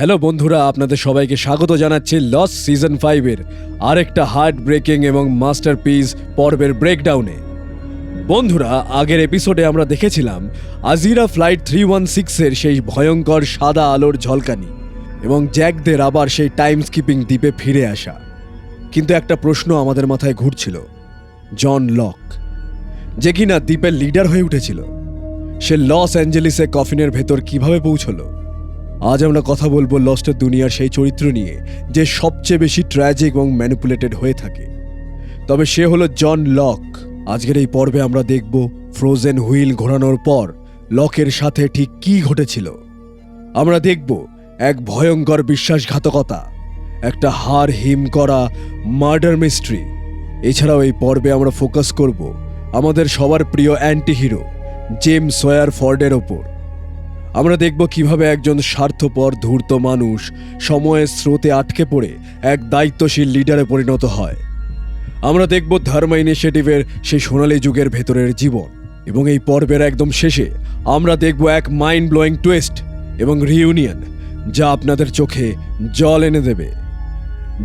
Hello বন্ধুরা, আপনাদের সবাইকে স্বাগত জানাচ্ছি লস্ট সিজন 5 এর আরেকটা হার্ট ব্রেকিং এবং মাস্টারপিস পর্বের ব্রেকডাউনে। বন্ধুরা, আগের এপিসোডে আমরা দেখেছিলাম আজিরা ফ্লাইট 316 এর সেই ভয়ঙ্কর সাদা আলোর ঝলকানি এবং জ্যাকদের আবার সেই টাইম স্কিপিং দ্বীপে ফিরে আসা। কিন্তু একটা প্রশ্ন আমাদের মাথায় ঘুরছিল, জন লক যে কিনা দ্বীপের লিডার হয়ে উঠেছিল, সে লস অ্যাঞ্জেলিসে কফিনের ভেতর কিভাবে পৌঁছলো। আজ আমরা কথা বলবো লস্টের দুনিয়ার সেই চরিত্র নিয়ে যে সবচেয়ে বেশি ট্র্যাজিক এবং ম্যানিপুলেটেড হয়ে থাকে, তবে সে হলো জন লক। আজকের এই পর্বে আমরা দেখব ফ্রোজেন হুইল ঘোরানোর পর লকের সাথে ঠিক কী ঘটেছিল। আমরা দেখব এক ভয়ঙ্কর বিশ্বাসঘাতকতা, একটা হাড় হিম করা মার্ডার মিস্ট্রি। এছাড়াও এই পর্বে আমরা ফোকাস করব আমাদের সবার প্রিয় অ্যান্টি হিরো জেমস সয়ার ফোর্ডের ওপর। আমরা দেখব কিভাবে একজন স্বার্থপর ধূর্ত মানুষ সময়ের স্রোতে আটকে পড়ে এক দায়িত্বশীল লিডারে পরিণত হয়। আমরা দেখব ধর্ম ইনিশিয়েটিভের সেই সোনালী যুগের ভেতরের জীবন, এবং এই পর্বের একদম শেষে আমরা দেখব এক মাইন্ড ব্লোয়িং টুইস্ট এবং রিইউনিয়ন যা আপনাদের চোখে জল এনে দেবে।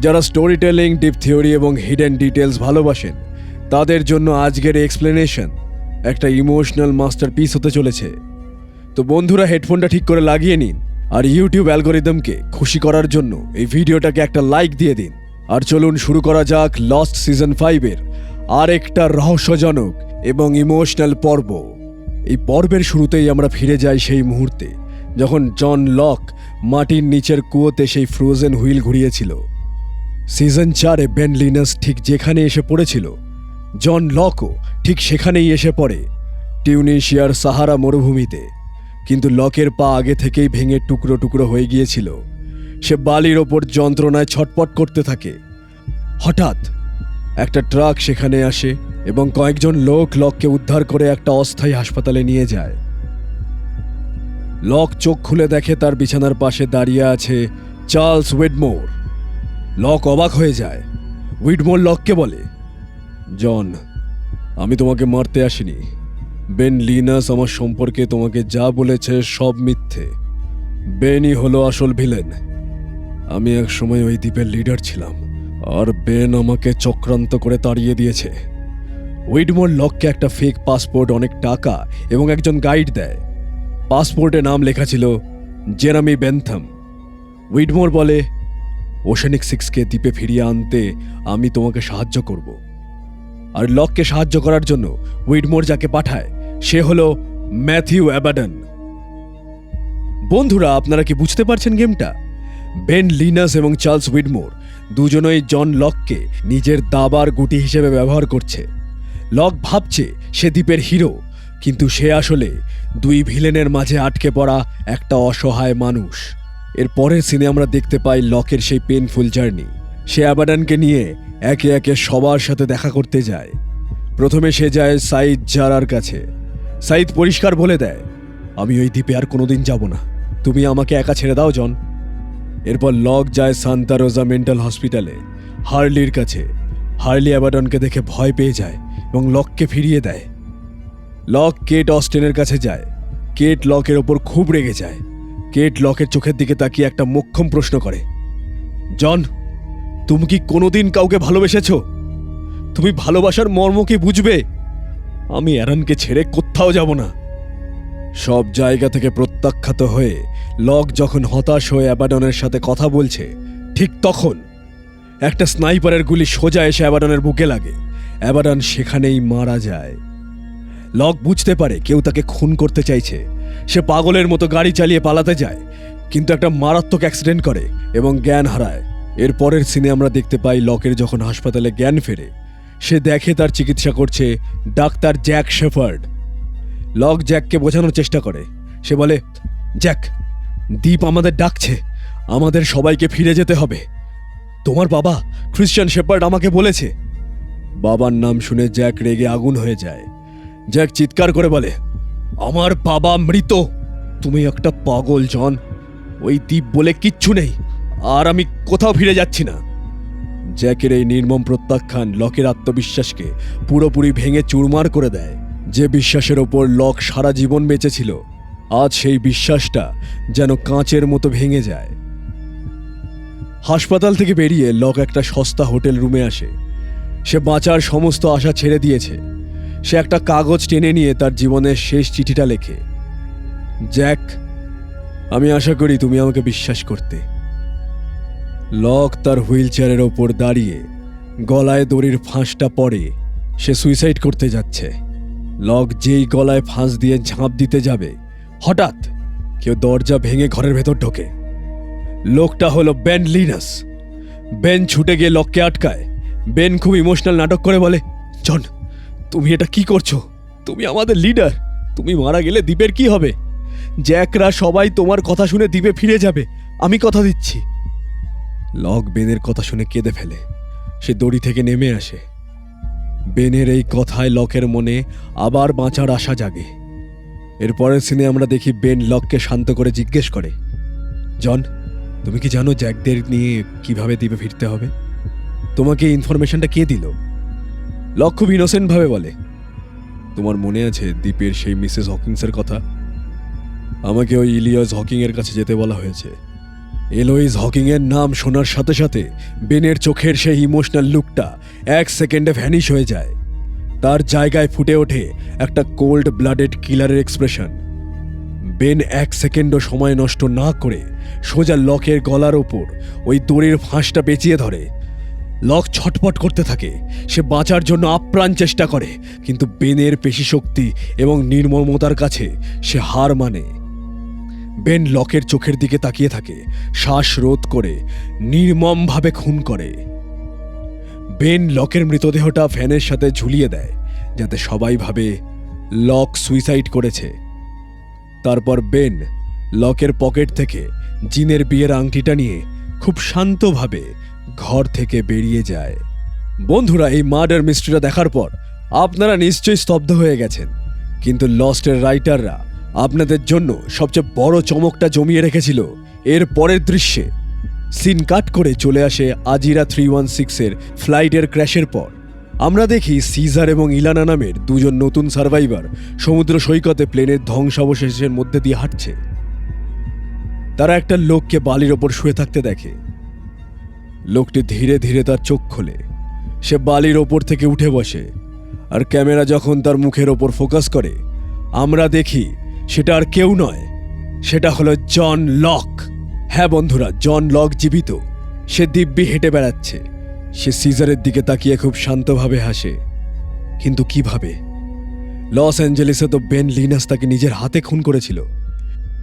যারা স্টোরি টেলিং, ডিপ থিওরি এবং হিডেন ডিটেলস ভালোবাসেন, তাদের জন্য আজকের এক্সপ্লেনেশন একটা ইমোশনাল মাস্টারপিস হতে চলেছে। তো বন্ধুরা, হেডফোনটা ঠিক করে লাগিয়ে নিন, আর ইউটিউব অ্যালগোরিদমকে খুশি করার জন্য এই ভিডিওটাকে একটা লাইক দিয়ে দিন। আর চলুন শুরু করা যাক লস্ট সিজন 5 এর আর একটা রহস্যজনক এবং ইমোশনাল পর্ব। এই পর্বের শুরুতেই আমরা ফিরে যাই সেই মুহূর্তে যখন জন লক মাটির নিচের কুয়োতে সেই ফ্রোজেন হুইল ঘুরিয়েছিল। সিজন 4-এ বেন লিনাস ঠিক যেখানে এসে পড়েছিল, জন লকও ঠিক সেখানেই এসে পড়ে, টিউনিশিয়ার সাহারা মরুভূমিতে। কিন্তু লকের পা আগে থেকেই ভেঙে টুকরো টুকরো হয়ে গিয়েছিল। সে বালির ওপর যন্ত্রণায় ছটপট করতে থাকে। হঠাৎ একটা ট্রাক সেখানে আসে এবং কয়েকজন লোক লককে উদ্ধার করে একটা অস্থায়ী হাসপাতালে নিয়ে যায়। লক চোখ খুলে দেখে তার বিছানার পাশে দাঁড়িয়ে আছে চার্লস উইডমোর। লক অবাক হয়ে যায়। উইডমোর লককে বলে, জন, আমি তোমাকে মারতে আসিনি। বেন লিনাস আমার সম্পর্কে তোমাকে যা বলেছে সব মিথ্যে। বেনই হলো আসল ভিলেন। আমি এক সময় ওই দ্বীপের লিডার ছিলাম, আর বেন আমাকে চক্রান্ত করে তাড়িয়ে দিয়েছে। উইডমোর লককে একটা ফেক পাসপোর্ট, অনেক টাকা এবং একজন গাইড দেয়। পাসপোর্টে নাম লেখা ছিল জেরামি বেনথাম। উইডমোর বলে, ওশেনিক 6কে দ্বীপে ফিরিয়ে আনতে আমি তোমাকে সাহায্য করব। আর লককে সাহায্য করার জন্য উইডমোর যাকে পাঠায় সে হলো ম্যাথিউ অ্যাবাডন। বন্ধুরা, আপনারা কি বুঝতে পারছেন গেমটা? বেন লিনাস এবং চার্লস উইডমোর দুজনেই জন লককে নিজের দাবার গুটি হিসেবে ব্যবহার করছে। লক ভাবছে সে দ্বীপের হিরো, কিন্তু সে আসলে দুই ভিলেনের মাঝে আটকে পড়া একটা অসহায় মানুষ। এর পরের সিনে আমরা দেখতে পাই লকের সেই পেনফুল জার্নি। সে অ্যাবাডনকে নিয়ে একে একে সবার সাথে দেখা করতে যায়। প্রথমে সে যায় সাইদ জারার কাছে। সাইদ পরিষ্কার বলে দেয়, আমি ওই দ্বীপে আর কোনোদিন যাব না, তুমি আমাকে একা ছেড়ে দাও জন। এরপর লক যায় সান্তা রোজা মেন্টাল হসপিটালে হার্লির কাছে। হার্লি অ্যাবাডনকে দেখে ভয় পেয়ে যায় এবং লককে ফিরিয়ে দেয়। লক কেট অস্টেনের কাছে যায়। কেট লকের ওপর খুব রেগে যায়। কেট লকের চোখের দিকে তাকিয়ে একটা মোক্ষম প্রশ্ন করে, জন, তুমি কি কোনোদিন কাউকে ভালোবেসেছ? তুমি ভালোবাসার মর্ম কি বুঝবে? আমি অ্যারনকে ছেড়ে কোথাও যাব না। সব জায়গা থেকে প্রত্যাখ্যাত হয়ে লক যখন হতাশ হয়ে অ্যাবাডনের সাথে কথা বলছে, ঠিক তখন একটা স্নাইপারের গুলি সোজা এসে অ্যাবাডনের বুকে লাগে। অ্যাবাডন সেখানেই মারা যায়। লক বুঝতে পারে কেউ তাকে খুন করতে চাইছে। সে পাগলের মতো গাড়ি চালিয়ে পালাতে যায়, কিন্তু একটা মারাত্মক অ্যাক্সিডেন্ট করে এবং জ্ঞান হারায়। এর পরের সিনে আমরা দেখতে পাই লকের যখন হাসপাতালে জ্ঞান ফেরে, সে দেখে তার চিকিৎসা করছে ডাক্তার জ্যাক শেফার্ড। লক জ্যাককে বোঝানোর চেষ্টা করে। সে বলে, জ্যাক, দ্বীপ আমাদের ডাকছে, আমাদের সবাইকে ফিরে যেতে হবে। তোমার বাবা ক্রিশ্চিয়ান শেফার্ড আমাকে বলেছে। বাবার নাম শুনে জ্যাক রেগে আগুন হয়ে যায়। জ্যাক চিৎকার করে বলে, আমার বাবা মৃত। তুমি একটা পাগল জন, ওই দ্বীপ বলে কিচ্ছু নেই, আর আমি কোথাও ফিরে যাচ্ছি না। জ্যাকের এই নির্মম প্রত্যাখ্যান লকের আত্মবিশ্বাসকে পুরোপুরি ভেঙে চুরমার করে দেয়। যে বিশ্বাসের ওপর লক সারা জীবন বেঁচেছিল, আজ সেই বিশ্বাসটা যেন কাঁচের মতো ভেঙে যায়। হাসপাতাল থেকে বেরিয়ে লক একটা সস্তা হোটেল রুমে আসে। সে বাঁচার সমস্ত আশা ছেড়ে দিয়েছে। সে একটা কাগজ টেনে নিয়ে তার জীবনের শেষ চিঠিটা লেখে। জ্যাক, আমি আশা করি তুমি আমাকে বিশ্বাস করতে। লক তার হুইল চেয়ারের ওপর দাঁড়িয়ে গলায় দড়ির ফাঁসটা পরে সে সুইসাইড করতে যাচ্ছে। লক যেই গলায় ফাঁস দিয়ে ঝাঁপ দিতে যাবে, হঠাৎ কেউ দরজা ভেঙে ঘরের ভেতর ঢোকে। লোকটা হলো বেন লিনাস। বেন ছুটে গিয়ে লককে আটকায়। বেন খুব ইমোশনাল নাটক করে বলে, জন, তুমি এটা কি করছো? তুমি আমাদের লিডার। তুমি মারা গেলে দ্বীপের কি হবে? জ্যাকরা সবাই তোমার কথা শুনে দ্বীপে ফিরে যাবে, আমি কথা দিচ্ছি। লক বেনের কথা শুনে কেঁদে ফেলে। সে দড়ি থেকে নেমে আসে। বেনের এই কথায় লকের মনে আবার বাঁচার আশা জাগে। এরপরের সিনে আমরা দেখি বেন লককে শান্ত করে জিজ্ঞেস করে, জন, তুমি কি জানো জ্যাকদের নিয়ে কিভাবে দ্বীপে ফিরতে হবে? তোমাকে এই ইনফরমেশনটা কে দিল? লক খুব ইনোসেন্ট ভাবে বলে, তোমার মনে আছে দ্বীপের সেই মিসেস হকিংসের কথা? আমাকে ওই ইলিয়াস হকিং এর কাছে যেতে বলা হয়েছে। এলোইস হকিং এর নাম শোনার সাথে সাথে বেনের চোখের সেই ইমোশনাল লুকটা 1 সেকেন্ডে ভ্যানিশ হয়ে যায়। তার জায়গায় ফুটে ওঠে একটা কোল্ড ব্লাডেড কিলারের এক্সপ্রেশন। বেন 1 সেকেন্ডও সময় নষ্ট না করে সোজা লকের গলার ওপর ওই দড়ির ফাঁসটা পেঁচিয়ে ধরে। লক ছটপট করতে থাকে। সে বাঁচার জন্য আপ্রাণ চেষ্টা করে, কিন্তু বেনের পেশিশক্তি এবং নির্মমতার কাছে সে হার মানে। বেন লকের চোখের দিকে তাকিয়ে থাকে, শ্বাস রোধ করে নির্মমভাবে খুন করে। বেন লকের মৃতদেহটা ফ্যানের সাথে ঝুলিয়ে দেয়, যাতে সবাই ভাবে লক সুইসাইড করেছে। তারপর বেন লকের পকেট থেকে জিনের বিয়ের আংটিটা নিয়ে খুব শান্তভাবে ঘর থেকে বেরিয়ে যায়। বন্ধুরা, এই মার্ডার মিস্ট্রিটা দেখার পর আপনারা নিশ্চয়ই স্তব্ধ হয়ে গেছেন, কিন্তু লস্টের রাইটাররা আপনাদের জন্য সবচেয়ে বড় চমকটা জমিয়ে রেখেছিল এর পরের দৃশ্যে। সিন কাট করে চলে আসে আজিরা 316-এর ফ্লাইটের ক্র্যাশের পর। আমরা দেখি সিজার এবং ইলানা নামের দুজন নতুন সার্ভাইভার সমুদ্র সৈকতে প্লেনের ধ্বংসাবশেষের মধ্যে দিয়ে হাঁটছে। তারা একটা লোককে বালির ওপর শুয়ে থাকতে দেখে। লোকটি ধীরে ধীরে তার চোখ খোলে। সে বালির ওপর থেকে উঠে বসে, আর ক্যামেরা যখন তার মুখের ওপর ফোকাস করে আমরা দেখি সেটা আর কেউ নয়, সেটা হলো জন লক। হ্যাঁ বন্ধুরা, জন লক জীবিত। সে দিব্যি হেঁটে বেড়াচ্ছে। সে সিজারের দিকে তাকিয়ে খুব শান্তভাবে হাসে। কিন্তু কিভাবে? লস অ্যাঞ্জেলেসে তো বেন লিনাস তাকে নিজের হাতে খুন করেছিল।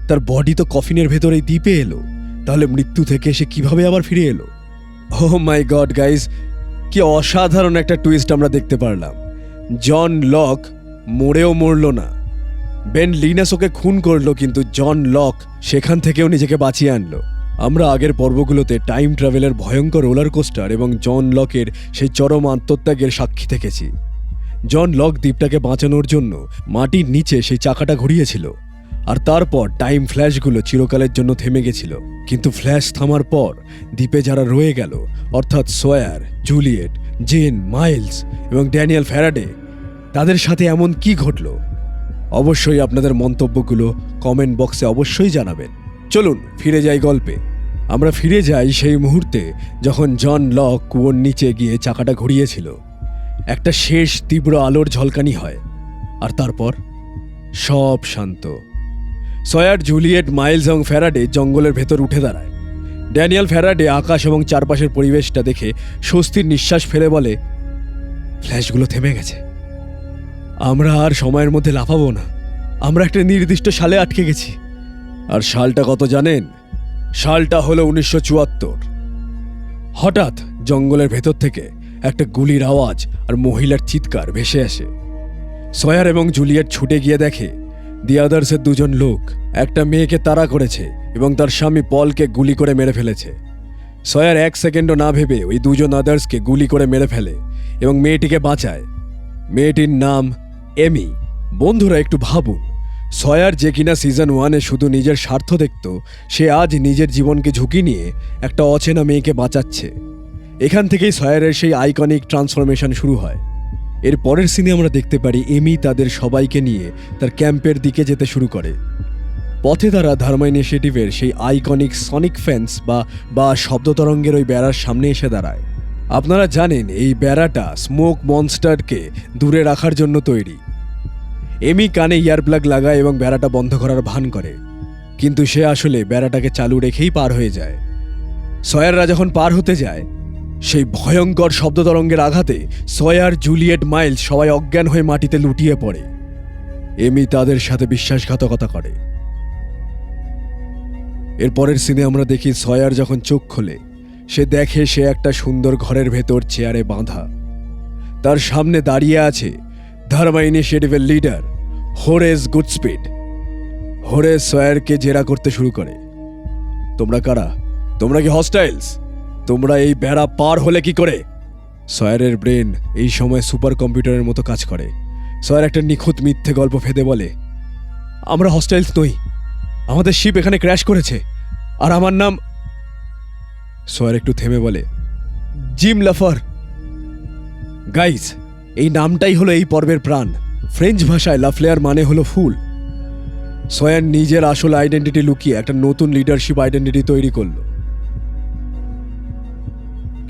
তার বডি তো কফিনের ভেতরেই দ্বীপে এলো। তাহলে মৃত্যু থেকে সে কিভাবে আবার ফিরে এলো? ও মাই গড গাইজ, কি অসাধারণ একটা টুইস্ট আমরা দেখতে পারলাম। জন লক মরেও মরল না। বেন লিনাস ওকে খুন করলো, কিন্তু জন লক সেখান থেকেও নিজেকে বাঁচিয়ে আনলো। আমরা আগের পর্বগুলোতে টাইম ট্রাভেলের ভয়ঙ্কর রোলার কোস্টার এবং জন লকের সেই চরম আত্মত্যাগের সাক্ষী থেকেছি। জন লক দ্বীপটাকে বাঁচানোর জন্য মাটির নিচে সেই চাকাটা ঘুরিয়েছিল, আর তারপর টাইম ফ্ল্যাশগুলো চিরকালের জন্য থেমে গেছিল। কিন্তু ফ্ল্যাশ থামার পর দ্বীপে যারা রয়ে গেল, অর্থাৎ সয়ার, জুলিয়েট, জেন, মাইলস এবং ড্যানিয়েল ফ্যারাডে, তাদের সাথে এমন কি ঘটল? অবশ্যই আপনাদের মন্তব্যগুলো কমেন্ট বক্সে অবশ্যই জানাবেন। চলুন ফিরে যাই গল্পে। আমরা ফিরে যাই সেই মুহূর্তে যখন জন লক কুয়োর নিচে গিয়ে চাকাটা ঘুরিয়েছিল। একটা শেষ তীব্র আলোর ঝলকানি হয়, আর তারপর সব শান্ত। সয়ার, জুলিয়েট, মাইলস এবং ফ্যারাডে জঙ্গলের ভেতর উঠে দাঁড়ায়। ড্যানিয়েল ফ্যারাডে আকাশ এবং চারপাশের পরিবেশটা দেখে স্বস্তির নিঃশ্বাস ফেলে বলে, ফ্ল্যাশগুলো থেমে গেছে। আমরা আর সময়ের মধ্যে লাফাবো না। আমরা একটা নির্দিষ্ট সালে আটকে গেছি। আর সালটা কত জানেন? সালটা হলো 1974। হঠাৎ জঙ্গলের ভেতর থেকে একটা গুলির আওয়াজ আর মহিলার চিৎকার ভেসে আসে। সয়ার এবং জুলিয়েট ছুটে গিয়ে দেখে দি আদার্সের দুজন লোক একটা মেয়েকে তাড়া করেছে এবং তার স্বামী পলকে গুলি করে মেরে ফেলেছে। সয়ার 1 সেকেন্ডও না ভেবে ওই দুজন আদার্সকে গুলি করে মেরে ফেলে এবং মেয়েটিকে বাঁচায়। মেয়েটির নাম এমি। বন্ধুরা, একটু ভাবুন, সয়ার যে কিনা সিজন 1-এ শুধু নিজের স্বার্থ দেখত, সে আজ নিজের জীবনকে ঝুঁকি নিয়ে একটা অচেনা মেয়েকে বাঁচাচ্ছে। এখান থেকেই সয়ারের সেই আইকনিক ট্রান্সফরমেশন শুরু হয়। এর পরের সিনে আমরা দেখতে পারি এমি তাদের সবাইকে নিয়ে তার ক্যাম্পের দিকে যেতে শুরু করে। পথে তারা ধার্মা ইনিশিয়েটিভের সেই আইকনিক সনিক ফেন্স বা শব্দ তরঙ্গের ওই বেড়ার সামনে এসে দাঁড়ায়। আপনারা জানেন এই বেড়াটা স্মোক মনস্টারকে দূরে রাখার জন্য তৈরি। এমি কানে ইয়ার প্লাগ লাগায় এবং বেড়াটা বন্ধ করার ভান করে, কিন্তু সে আসলে বেড়াটাকে চালু রেখেই পার হয়ে যায়। সয়াররা যখন পার হতে যায়, সেই ভয়ঙ্কর শব্দ তরঙ্গের আঘাতে সয়ার, জুলিয়েট, মাইলস সবাই অজ্ঞান হয়ে মাটিতে লুটিয়ে পড়ে। এমি তাদের সাথে বিশ্বাসঘাতকতা করে। এরপরের সিনে আমরা দেখি সয়ার যখন চোখ খোলে, সে দেখে সে একটা সুন্দর ঘরের ভেতর চেয়ারে বাঁধা। তার সামনে দাঁড়িয়ে আছে ধার্মা ইনিশিয়েটিভের লিডার হোরেস গুডস্পিড। হোরেস সয়ারকে জেরা করতে শুরু করে। তোমরা কারা? তোমরা কি হস্টাইলস? তোমরা এই বেড়া পার হলে কি করে? সয়ারের ব্রেন এই সময় সুপার কম্পিউটারের মতো কাজ করে। সয়ার একটা নিখুঁত মিথ্যে গল্প ফেদে বলে, আমরা হস্টাইলস নই, আমাদের শিপ এখানে ক্র্যাশ করেছে, আর আমার নাম। সয়ার একটু থেমে বলে, জিম লাফার। গাইজ, এই নামটাই হলো এই পর্বের প্রাণ। ফ্রেঞ্চ ভাষায় লাফলেয়ার মানে হলো ফুল। সয়ার নিজের আসল আইডেন্টিটি লুকিয়ে একটা নতুন লিডারশিপ আইডেন্টিটি তৈরি করল।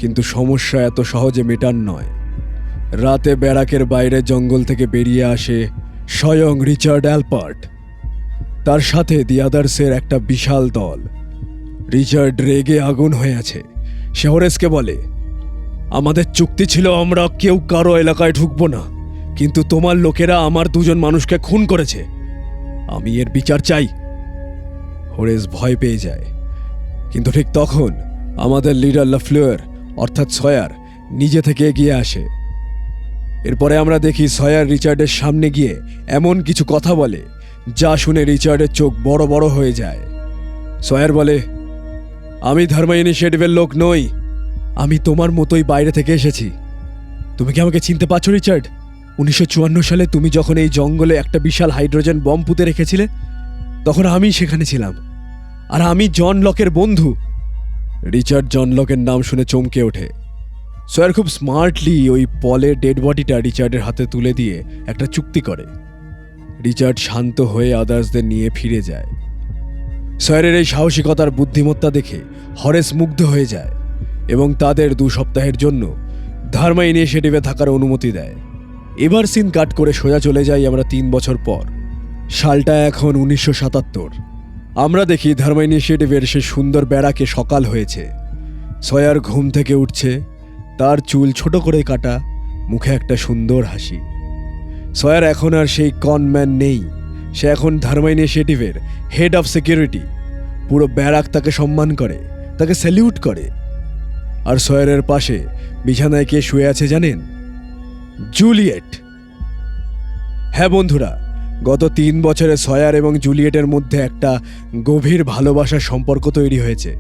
কিন্তু সমস্যা এত সহজে মেটান নয়। রাতে ব্যারাকের বাইরে জঙ্গল থেকে বেরিয়ে আসে স্বয়ং রিচার্ড অ্যালপার্ট। তার সাথে দি আদার্সের একটা বিশাল দল। রিচার্ড রেগে আগুন হয়ে আছে। সে হোরেসকে বলে, আমাদের চুক্তি ছিল আমরা কেউ কারো এলাকায় ঢুকবো না, কিন্তু তোমার লোকেরা আমার দুজন মানুষকে খুন করেছে, আমি এর বিচার চাই। হোরেস ভয় পেয়ে যায়, কিন্তু ঠিক তখন আমাদের লিডার লাফলেয়ার অর্থাৎ সয়ার নিজে থেকে এগিয়ে আসে। এরপরে আমরা দেখি সয়ার রিচার্ডের সামনে গিয়ে এমন কিছু কথা বলে যা শুনে রিচার্ডের চোখ বড় বড় হয়ে যায়। সয়ার বলে, আমি ধার্মা ইনিশিয়েটিভের লোক নই, আমি তোমার মতোই বাইরে থেকে এসেছি। তুমি কি আমাকে চিনতে পারছো রিচার্ড? 1954 সালে তুমি যখন এই জঙ্গলে একটা বিশাল হাইড্রোজেন বম পুঁতে রেখেছিলে, তখন আমি সেখানে ছিলাম, আর আমি জন লকের বন্ধু। রিচার্ড জন লকের নাম শুনে চমকে ওঠে। সয়ার খুব স্মার্টলি ওই পলের ডেড বডিটা রিচার্ডের হাতে তুলে দিয়ে একটা চুক্তি করে। রিচার্ড শান্ত হয়ে আদার্সদের নিয়ে ফিরে যায়। সয়ারের এই সাহসিকতার বুদ্ধিমত্তা দেখে হরেস মুগ্ধ হয়ে যায় এবং তাদের 2 সপ্তাহের জন্য ধার্মা ইনিশিয়েটিভে থাকার অনুমতি দেয়। এবার সিন কাট করে সোজা চলে যাই আমরা 3 বছর পর। সালটা এখন 1977। আমরা দেখি ধার্মা ইনিশিয়েটিভের সে সুন্দর ব্যারাকে সকাল হয়েছে। সয়ার ঘুম থেকে উঠছে, তার চুল ছোট করে কাটা, মুখে একটা সুন্দর হাসি। সয়ার এখন আর সেই কনম্যান নেই, সে এখন ধার্মা ইনিশিয়েটিভের হেড অফ সিকিউরিটি। পুরো ব্যারাক তাকে সম্মান করে, তাকে স্যালিউট করে। আর সয়ারের পাশে বিছানায় কে শুয়ে আছে জানেন? জুলিয়েট। হ্যাঁ বন্ধুরা, গত 3 বছরে সয়ার এবং জুলিয়েটের মধ্যে একটা গভীর ভালোবাসার সম্পর্ক তৈরি হয়েছে।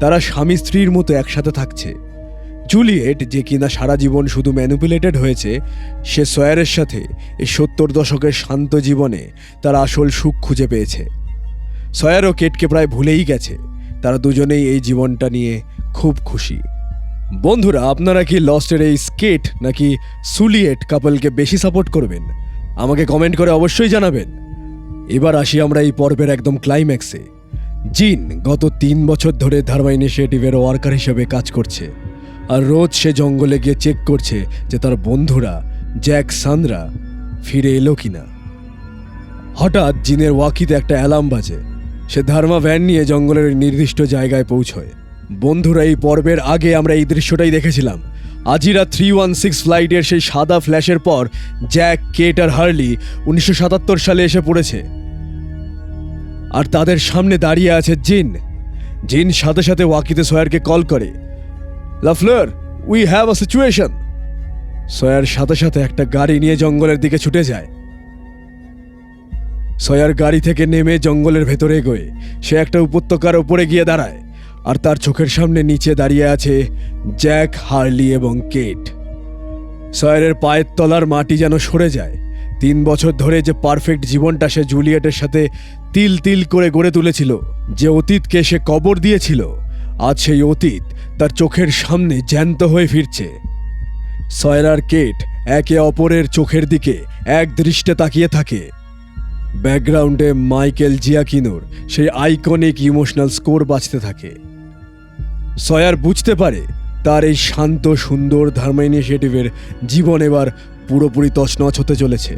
তারা স্বামী স্ত্রীর মতো একসাথে থাকছে। জুলিয়েট, যে কিনা সারা জীবন শুধু ম্যানিপুলেটেড হয়েছে, সে সয়ারের সাথে এই 70 দশকের শান্ত জীবনে তার আসল সুখ খুঁজে পেয়েছে। সয়ারও কেটকে প্রায় ভুলেই গেছে। তারা দুজনেই এই জীবনটা নিয়ে খুব খুশি। বন্ধুরা, আপনারা কি লস্টের এই স্কেট নাকি সুলিয়েট কাপলকে বেশি সাপোর্ট করবেন? আমাকে কমেন্ট করে অবশ্যই জানাবেন। এবার আসি আমরা এই পর্বের একদম ক্লাইম্যাক্সে। জিন গত 3 বছর ধরে ধার্মা ইনিশিয়েটিভের ওয়ার্কার হিসেবে কাজ করছে, আর রোজ সে জঙ্গলে গিয়ে চেক করছে যে তার বন্ধুরা জ্যাক, সান্দ্রা ফিরে এলো কিনা। হঠাৎ জিনের ওয়াকিতে একটা অ্যালার্ম বাজে। সে ধার্মা ভ্যান নিয়ে জঙ্গলের নির্দিষ্ট জায়গায় পৌঁছয়। বন্ধুরা, এই পর্বের আগে আমরা এই দৃশ্যটাই দেখেছিলাম। আজিরা 316 ফ্লাইটের সেই সাদা ফ্ল্যাশের পর জ্যাক, কেট আর হার্লি 1977 সালে এসে পড়েছে, আর তাদের সামনে দাঁড়িয়ে আছে জিন। জিন সাথে সাথে ওয়াকিতে সয়ারকে কল করে, LaFleur, we have a situation. Sawyer সাথে সাথে একটা গাড়ি নিয়ে জঙ্গলের দিকে ছুটে যায়। সয়ার গাড়ি থেকে নেমে জঙ্গলের ভেতরে এগোয়। সে একটা উপত্যকার ওপরে গিয়ে দাঁড়ায়, আর তার চোখের সামনে নিচে দাঁড়িয়ে আছে জ্যাক, হার্লি এবং কেট। সয়ারের পায়ের তলার মাটি যেন সরে যায়। 3 বছর ধরে যে পারফেক্ট জীবনটা সে জুলিয়েটের সাথে তিল তিল করে গড়ে তুলেছিল, যে অতীতকে সে কবর দিয়েছিল, আজ সেই অতীত তার চোখের সামনে জ্যান্ত হয়ে ফিরছে। সয়ার আর কেট একে অপরের চোখের দিকে এক দৃষ্টে তাকিয়ে থাকে। ব্যাকগ্রাউন্ডে মাইকেল জিয়াকিনোর সেই আইকনিক ইমোশনাল স্কোর বাজতে থাকে। সয়ার বুঝতে পারে তার এই শান্ত সুন্দর ধর্ম ইনিশিয়েটিভের জীবন এবার পুরোপুরি তছনছ হতে চলেছে।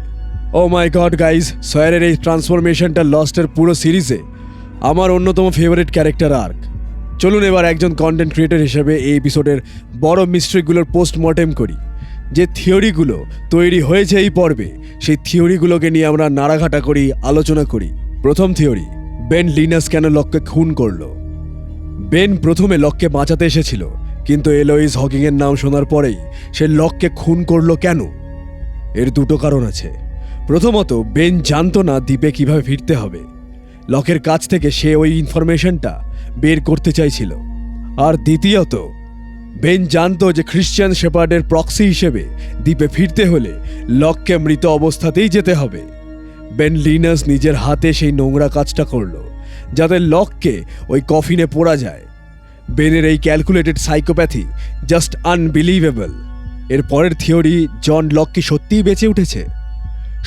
ও মাই গড গাইজ, সয়ারের এই ট্রান্সফরমেশনটা লস্টের পুরো সিরিজে আমার অন্যতম ফেভারিট ক্যারেক্টার আর্ক। চলুন এবার একজন কন্টেন্ট ক্রিয়েটর হিসেবে এই এপিসোডের বড় মিস্ট্রিগুলোর পোস্টমর্টেম করি। যে থিওরিগুলো তৈরি হয়েছে এই পর্বে, সেই থিওরিগুলোকে নিয়ে আমরা নাড়াঘাটা করি, আলোচনা করি। প্রথম থিওরি, বেন লিনাস কেন লককে খুন করলো? বেন প্রথমে লককে বাঁচাতে এসেছিল, কিন্তু এলোইস হকিংয়ের নাম শোনার পরেই সে লককে খুন করলো কেন? এর দুটো কারণ আছে। প্রথমত, বেন জানতো না দ্বীপে কিভাবে ফিরতে হবে। লকের কাছ থেকে সে ওই ইনফরমেশনটা বের করতে চাইছিল। আর দ্বিতীয়ত, বেন জানতো যে খ্রিশ্চান শেপার্ডের প্রক্সি হিসেবে দ্বীপে ফিরতে হলে লককে মৃত অবস্থাতেই যেতে হবে। বেন লিনাস নিজের হাতে সেই নোংরা কাজটা করলো যাতে লককে ওই কফিনে পোড়া যায়। বেনের এই ক্যালকুলেটেড সাইকোপ্যাথি জাস্ট আনবিলিভেবল। এর পরের থিওরি, জন লক কি সত্যিই বেঁচে উঠেছে?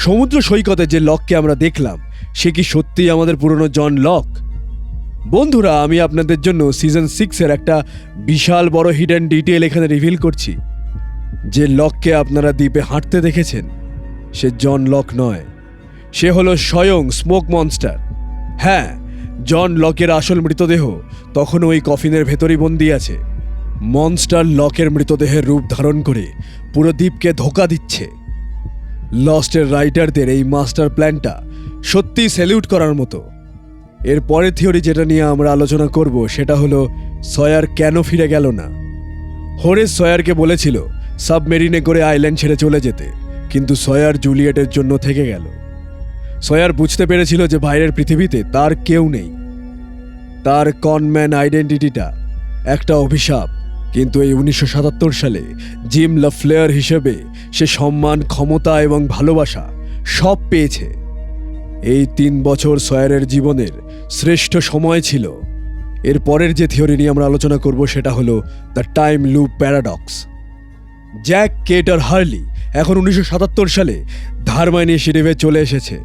সমুদ্র সৈকতে যে লককে আমরা দেখলাম, সে কি সত্যিই আমাদের পুরনো জন লক? বন্ধুরা, আমি আপনাদের জন্য সিজন 6-এর একটা বিশাল বড় হিডেন ডিটেল এখানে রিভিল করছি। যে লককে আপনারা দ্বীপে হাঁটতে দেখেছেন, সে জন লক নয়, সে হলো স্বয়ং স্মোক মনস্টার। হ্যাঁ, জন লকের আসল মৃতদেহ তখনও ওই কফিনের ভেতরই বন্দি আছে। মনস্টার লকের মৃতদেহের রূপ ধারণ করে পুরো দ্বীপকে ধোঁকা দিচ্ছে। লস্টের রাইটারদের এই মাস্টার প্ল্যানটা সত্যিই স্যালিউট করার মতো। এর পরের থিওরি যেটা নিয়ে আমরা আলোচনা করব, সেটা হলো সয়ার কেন ফিরে গেল না। হোরেস সয়ারকে বলেছিল সাবমেরিনে করে আইল্যান্ড ছেড়ে চলে যেতে, কিন্তু সয়ার জুলিয়েটের জন্য থেকে গেল। সয়ার বুঝতে পেরেছিল যে বাইরের পৃথিবীতে তার কেউ নেই। তার কনম্যান আইডেন্টিটিটা একটা অভিশাপ। কিন্তু এই 1977 সালে জিম লাফ্লেয়ার হিসেবে সে সম্মান, ক্ষমতা এবং ভালোবাসা সব পেয়েছে। এই 3 বছর সয়ারের জীবনের শ্রেষ্ঠ সময় ছিল। এর পরের যে থিওরি নিয়ে আমরা আলোচনা করব, সেটা হলো the time loop paradox. Jack, Kate আর হার্লি এখন 1977 সালে ধার্মা ইনিশিয়েটিভে চলে এসেছে।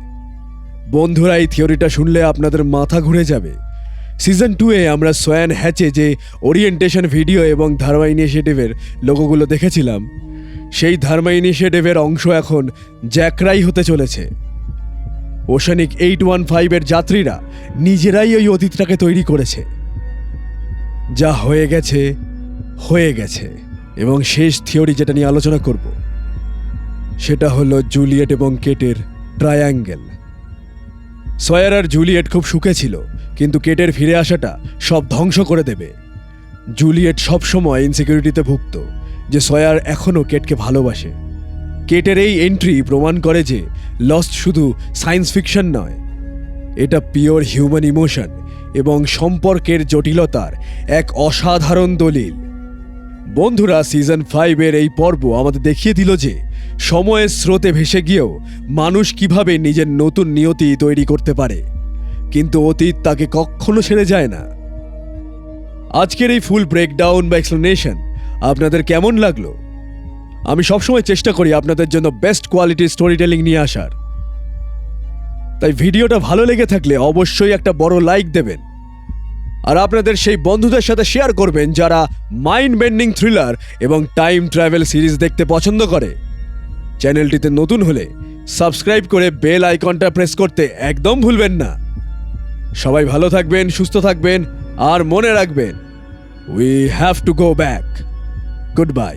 বন্ধুরা, এই থিওরিটা শুনলে আপনাদের মাথা ঘুরে যাবে। সিজন 2-এ আমরা সোয়ান হ্যাচে যে ওরিয়েন্টেশন ভিডিও এবং ধার্মা ইনিশিয়েটিভের লোগোগুলো দেখেছিলাম, সেই ধার্মা ইনিশিয়েটিভের অংশ এখন জ্যাকরাই হতে চলেছে। ওশানিক 815-এর যাত্রীরা নিজেরাই ওই অতীতটাকে তৈরি করেছে। যা হয়ে গেছে হয়ে গেছে। এবং শেষ থিওরি যেটা নিয়ে আলোচনা করব, সেটা হলো জুলিয়েট এবং কেটের ট্রায়াঙ্গেল। সয়ার আর জুলিয়েট খুব সুখে ছিল, কিন্তু কেটের ফিরে আসাটা সব ধ্বংস করে দেবে। জুলিয়েট সবসময় ইনসিকিউরিটিতে ভুগত যে সয়ার এখনও কেটকে ভালোবাসে। কেটের এই এন্ট্রি প্রমাণ করে যে লস্ট শুধু সায়েন্স ফিকশন নয়, এটা পিওর হিউম্যান ইমোশন এবং সম্পর্কের জটিলতার এক অসাধারণ দলিল। বন্ধুরা, সিজন 5-এর এই পর্ব আমাদের দেখিয়ে দিল যে সময়ের স্রোতে ভেসে গিয়েও মানুষ কিভাবে নিজের নতুন নিয়তি তৈরি করতে পারে, কিন্তু অতীত তাকে কখনো ছেড়ে যায় না। আজকের এই ফুল ব্রেকডাউন বা এক্সপ্লেনেশন আপনাদের কেমন লাগলো? আমি সবসময় চেষ্টা করি আপনাদের জন্য বেস্ট কোয়ালিটির স্টোরি টেলিং নিয়ে আসার। তাই ভিডিওটা ভালো লেগে থাকলে অবশ্যই একটা বড় লাইক দেবেন, আর আপনাদের সেই বন্ধুদের সাথে শেয়ার করবেন যারা মাইন্ড বেন্ডিং থ্রিলার এবং টাইম ট্রাভেল সিরিজ দেখতে পছন্দ করে। চ্যানেলটিতে নতুন হলে সাবস্ক্রাইব করে বেল আইকনটা প্রেস করতে একদম ভুলবেন না। সবাই ভালো থাকবেন, সুস্থ থাকবেন, আর মনে রাখবেন, we have to go back. Good bye.